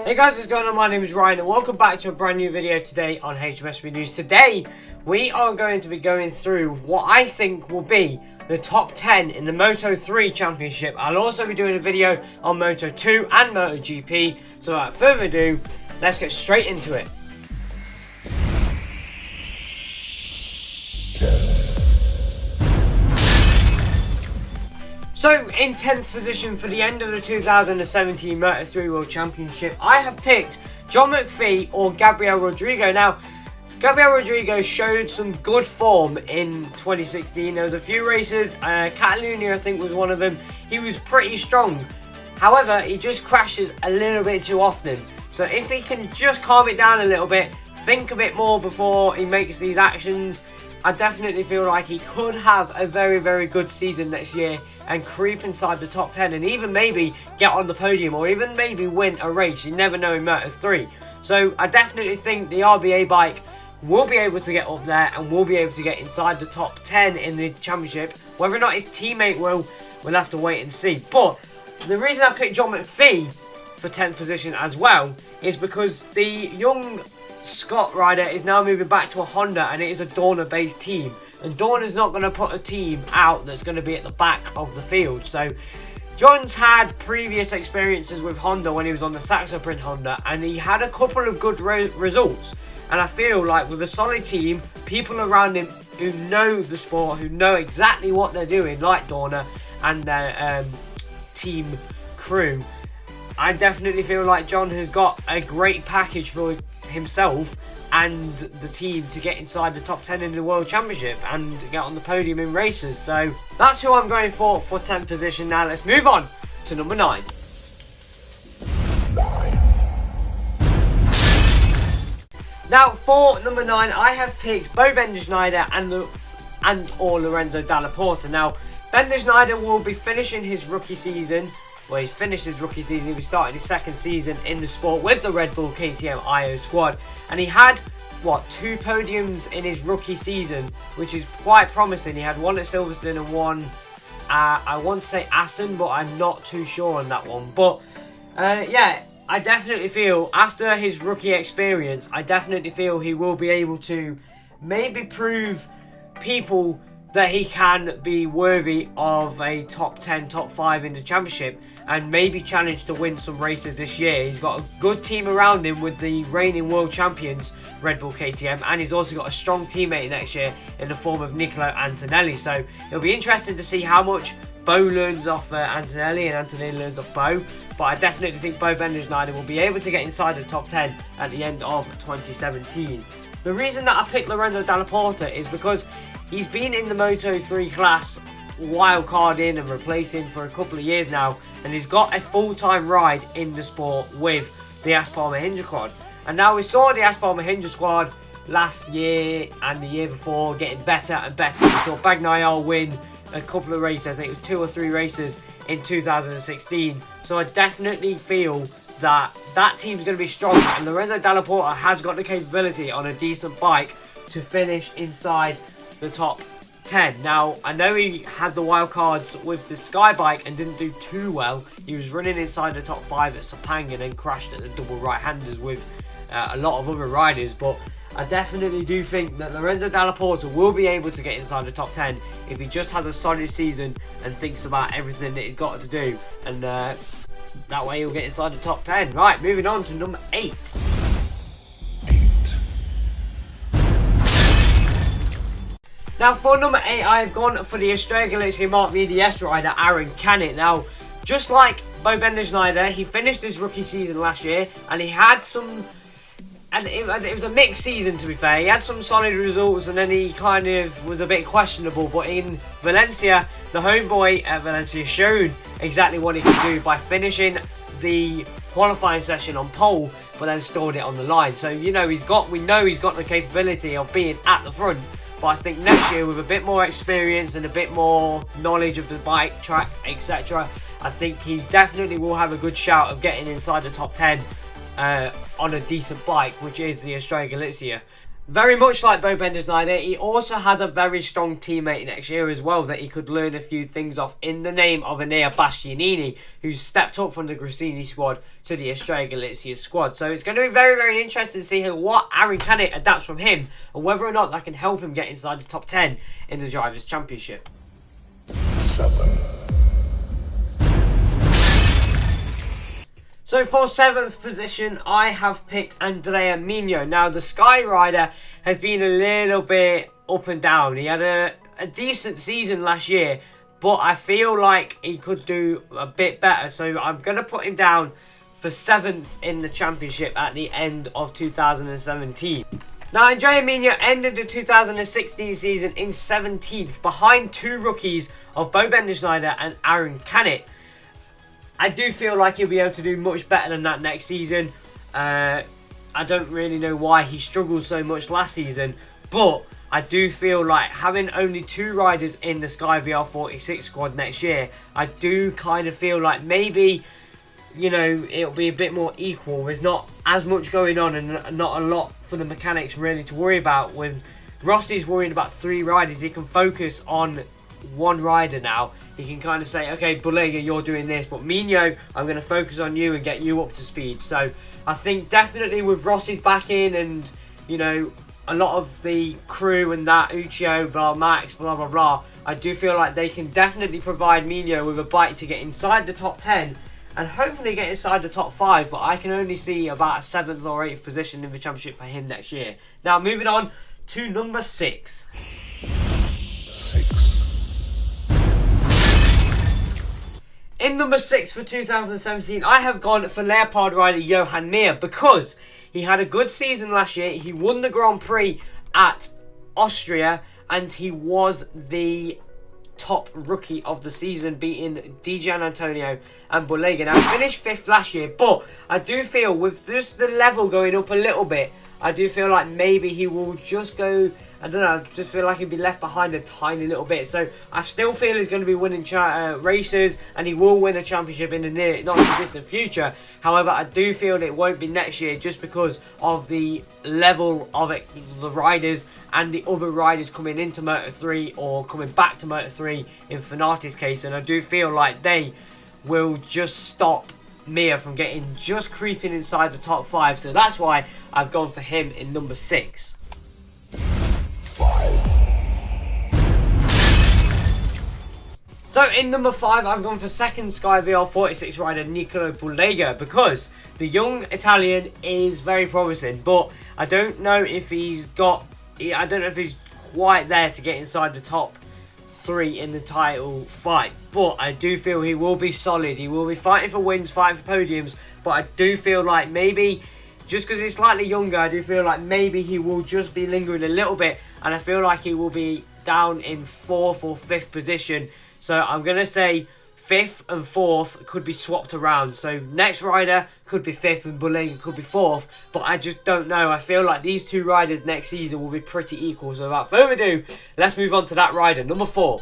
Hey guys, what's going on? My name is Ryan and welcome back to a brand new video today on Hijomeatman News. Today, we are going to be going through what I think will be the top 10 in the Moto3 Championship. I'll also be doing a video on Moto2 and MotoGP. So without further ado, let's get straight into it. So, in 10th position for the end of the 2017 Moto3 World Championship, I have picked John McPhee or Gabriel Rodrigo. Now, Gabriel Rodrigo showed some good form in 2016. There was a few races, Catalonia I think was one of them. He was pretty strong. However, he just crashes a little bit too often. So if he can just calm it down a little bit, think a bit more before he makes these actions, I definitely feel like he could have a very, very good season next year and creep inside the top 10 and even maybe get on the podium or even maybe win a race. You never know in Moto3. So I definitely think the RBA bike will be able to get up there and will be able to get inside the top 10 in the championship. Whether or not his teammate will, we'll have to wait and see. But the reason I picked John McPhee for 10th position as well is because the young Scott rider is now moving back to a Honda and it is a Dorna based team, and Dorna's not going to put a team out that's going to be at the back of the field. So John's had previous experiences with Honda when he was on the Saxo Print Honda and he had a couple of good results, and I feel like with a solid team, people around him who know the sport, who know exactly what they're doing, like Dorna and their team crew, I definitely feel like John has got a great package for himself and the team to get inside the top 10 in the World Championship and get on the podium in races. So that's who I'm going for 10th position. Now let's move on to number 9. Now for number 9, I have picked Bo Schneider and Lorenzo Dalla Porta. Now Schneider will be finishing his rookie season. Well, he's finished his rookie season. He'll be starting his second season in the sport with the Red Bull KTM IO squad. And he had, what, 2 podiums in his rookie season, which is quite promising. He had one at Silverstone and one, I want to say Assen, but I'm not too sure on that one. But, yeah, I definitely feel, after his rookie experience, I definitely feel he will be able to maybe prove people that he can be worthy of a top 10, top 5 in the championship and maybe challenge to win some races this year. He's got a good team around him with the reigning world champions Red Bull KTM, and he's also got a strong teammate next year in the form of Niccolo Antonelli. So it'll be interesting to see how much Bo learns off Antonelli and Antonelli learns off Bo, but I definitely think Bo Schneider will be able to get inside the top 10 at the end of 2017. The reason that I picked Lorenzo Dalla Porta is because he's been in the Moto3 class wildcard in and replacing for a couple of years now, and he's got a full-time ride in the sport with the Aspar Mahindra squad. And now we saw the Aspar Mahindra squad last year and the year before getting better and better. We saw Bagnaia win a couple of races, I think it was 2 or 3 races in 2016. So I definitely feel that that team's going to be strong, and Lorenzo Dalla Porta has got the capability on a decent bike to finish inside the top 10. Now, I know he had the wildcards with the Sky bike and didn't do too well. He was running inside the top 5 at Sepang and then crashed at the double right-handers with a lot of other riders. But I definitely do think that Lorenzo Dalla Porta will be able to get inside the top 10 if he just has a solid season and thinks about everything that he's got to do. And that way he'll get inside the top 10. Right, moving on to number 8. Now for number 8, I've gone for the Estrella Galicia Mark VDS rider, Aaron Canet. Now, just like Bo Schneider, he finished his rookie season last year and he had some, and it was a mixed season to be fair. He had some solid results and then he kind of was a bit questionable, but in Valencia, the homeboy at Valencia showed exactly what he could do by finishing the qualifying session on pole, but then stored it on the line. So, you know, we know he's got the capability of being at the front. But I think next year, with a bit more experience and a bit more knowledge of the bike, tracks, etc., I think he definitely will have a good shout of getting inside the top 10 on a decent bike, which is the Estrella Galicia. Very much like Bo Schneider, he also has a very strong teammate next year as well that he could learn a few things off in the name of Enea Bastianini, who's stepped up from the Grassini squad to the Estrella Galizia squad. So it's going to be very, very interesting to see what Aaron Canet adapts from him and whether or not that can help him get inside the top 10 in the Drivers' Championship. 7. So for 7th position, I have picked Andrea Migno. Now, the Sky Rider has been a little bit up and down. He had a decent season last year, but I feel like he could do a bit better. So I'm going to put him down for 7th in the championship at the end of 2017. Now, Andrea Migno ended the 2016 season in 17th, behind 2 rookies of Bo Schneider and Aaron Canet. I do feel like he'll be able to do much better than that next season. I don't really know why he struggled so much last season, but I do feel like having only 2 riders in the Sky VR46 squad next year, I do kind of feel like maybe, you know, it'll be a bit more equal. There's not as much going on and not a lot for the mechanics really to worry about. When Rossi's worrying about 3 riders, he can focus on 1 rider now. He can kind of say, okay, Bulega, you're doing this, but Migno, I'm going to focus on you and get you up to speed. So I think definitely with Rossi's back in and, you know, a lot of the crew and that, Uccio, blah, Max, blah, blah, blah, I do feel like they can definitely provide Migno with a bike to get inside the top 10 and hopefully get inside the top 5, but I can only see about a 7th or 8th position in the championship for him next year. Now, moving on to number 6. 6. In number 6 for 2017, I have gone for Leopard rider Johan Mir because he had a good season last year. He won the Grand Prix at Austria and he was the top rookie of the season, beating Gian Antonio and Bulega. Now, he finished 5th last year, but I do feel with just the level going up a little bit, I do feel like maybe he will just go, I don't know, I just feel like he'll be left behind a tiny little bit. So I still feel he's going to be winning races and he will win a championship in the near, not too distant future. However, I do feel it won't be next year just because of the level of it, the riders and the other riders coming into Moto3 or coming back to Moto3 in Fanati's case. And I do feel like they will just stop Mir from getting just creeping inside the top 5, so that's why I've gone for him in number 6. 5. So in number 5, I've gone for second Sky VR46 rider Nicolo Bulega because the young Italian is very promising, but I don't know if he's quite there to get inside the top 3 in the title fight, but I do feel he will be solid. He will be fighting for wins, fighting for podiums, but I do feel like maybe just because he's slightly younger, I do feel like maybe he will just be lingering a little bit, and I feel like he will be down in 4th or 5th position. So I'm going to say 5th and 4th could be swapped around. So next rider could be 5th and Bulega could be 4th. But I just don't know. I feel like these 2 riders next season will be pretty equal. So without further ado, let's move on to that rider. Number 4.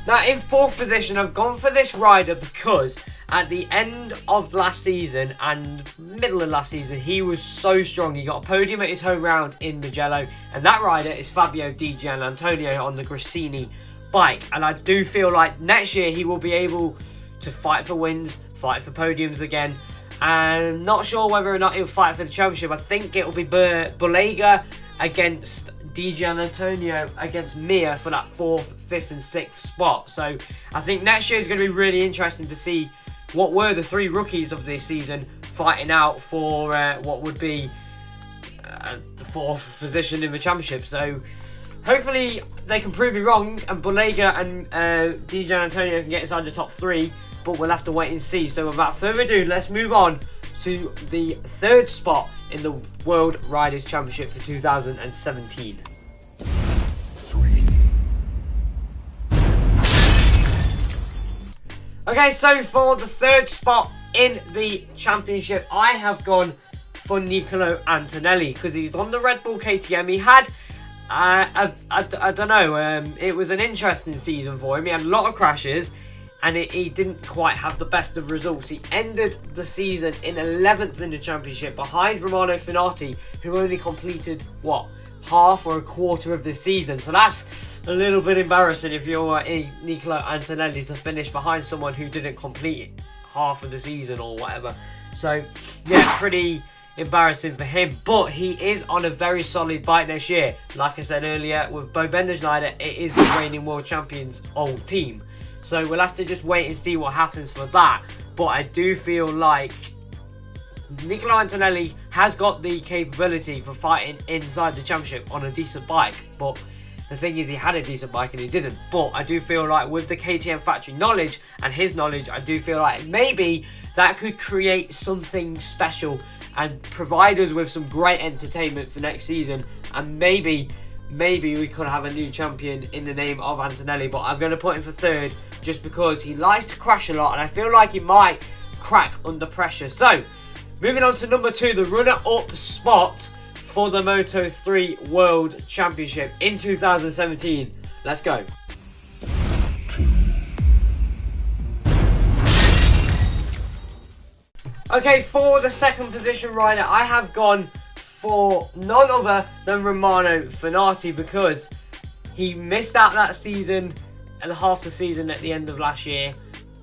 Now in 4th position, I've gone for this rider because at the end of last season and middle of last season, he was so strong. He got a podium at his home round in Mugello, and that rider is Fabio Di Gianantonio on the Grassini bike. And I do feel like next year he will be able to fight for wins, fight for podiums again. And not sure whether or not he'll fight for the championship. I think it will be Bulega against Di Gianantonio against Mir for that 4th, 5th and 6th spot. So I think next year is going to be really interesting to see what were the 3 rookies of this season fighting out for what would be the 4th position in the championship. So hopefully they can prove me wrong and Bulega and Di Gianantonio can get inside the top 3, but we'll have to wait and see. So without further ado, let's move on to the 3rd spot in the World Riders' Championship for 2017. 3. Okay, so for the 3rd spot in the championship, I have gone for Nicolo Antonelli because he's on the Red Bull KTM. He had, I don't know, it was an interesting season for him. He had a lot of crashes and he didn't quite have the best of results. He ended the season in 11th in the championship behind Romano Fenati, who only completed, what, half or a quarter of the season. So that's a little bit embarrassing if you're Nicola Antonelli, to finish behind someone who didn't complete half of the season or whatever. So yeah, pretty embarrassing for him, but he is on a very solid bike next year. Like I said earlier, with Bo Schneider, it is the reigning world champions old team, so we'll have to just wait and see what happens for that. But I do feel like Nicola Antonelli has got the capability for fighting inside the championship on a decent bike, but the thing is, he had a decent bike and he didn't. But I do feel like with the KTM factory knowledge and his knowledge, I do feel like maybe that could create something special and provide us with some great entertainment for next season. And maybe we could have a new champion in the name of Antonelli. But I'm going to put him for third just because he likes to crash a lot, and I feel like he might crack under pressure. So moving on to number 2, the runner-up spot for the Moto3 World Championship in 2017. Let's go. 2, Okay, for the second position rider, I have gone for none other than Romano Fenati, because he missed out that season and half the season at the end of last year.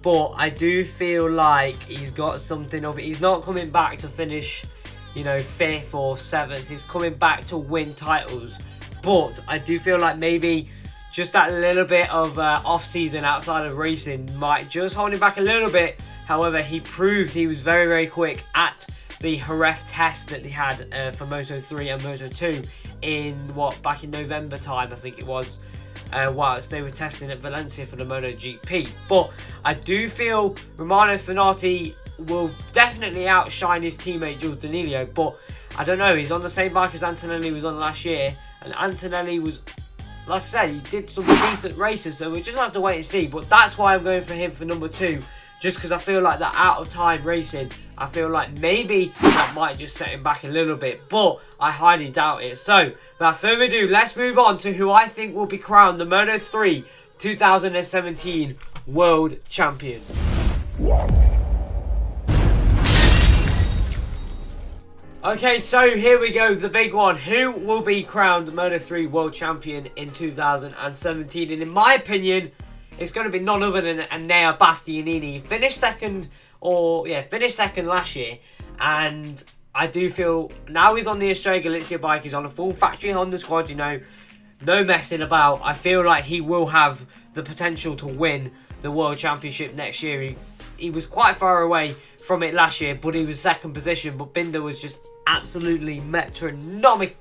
But I do feel like he's got something of it. He's not coming back to finish, you know, 5th or 7th. He's coming back to win titles. But I do feel like maybe just that little bit of off-season outside of racing might just hold him back a little bit. However, he proved he was very, very quick at the Jerez test that he had for Moto3 and Moto2 back in November time, I think it was, whilst they were testing at Valencia for the MotoGP. But I do feel Romano Fenati will definitely outshine his teammate Jules Danilo, but I don't know, he's on the same bike as Antonelli was on last year, and Antonelli was, like I said, he did some decent races, so we'll just have to wait and see. But that's why I'm going for him for number 2, just because I feel like that out of time racing, I feel like maybe that might just set him back a little bit, but I highly doubt it. So without further ado, let's move on to who I think will be crowned the Moto3 2017 World Champion. 1. Okay, so here we go, the big one. Who will be crowned Moto3 World Champion in 2017? And in my opinion, it's going to be none other than Enea Bastianini. Finished second last year, and I do feel now he's on the Estrella Galicia bike. He's on a full factory Honda squad, you know, no messing about. I feel like he will have the potential to win the World Championship next year. He was quite far away from it last year, but he was second position. But Binder was just absolutely metronomical,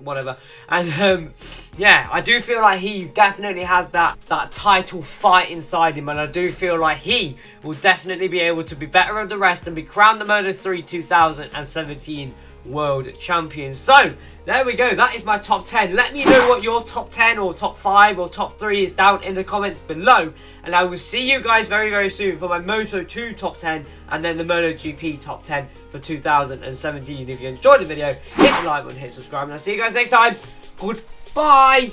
whatever. And yeah, I do feel like he definitely has that title fight inside him, and I do feel like he will definitely be able to be better than the rest and be crowned the Moto3 2017 World Champion. So there we go, that is my top 10. Let me know what your top 10 or top 5 or top 3 is down in the comments below, and I will see you guys very, very soon for my Moto2 top 10 and then the MotoGP top 10 for 2017. If you enjoyed the video, hit the like button, hit subscribe, and I'll see you guys next time. Goodbye.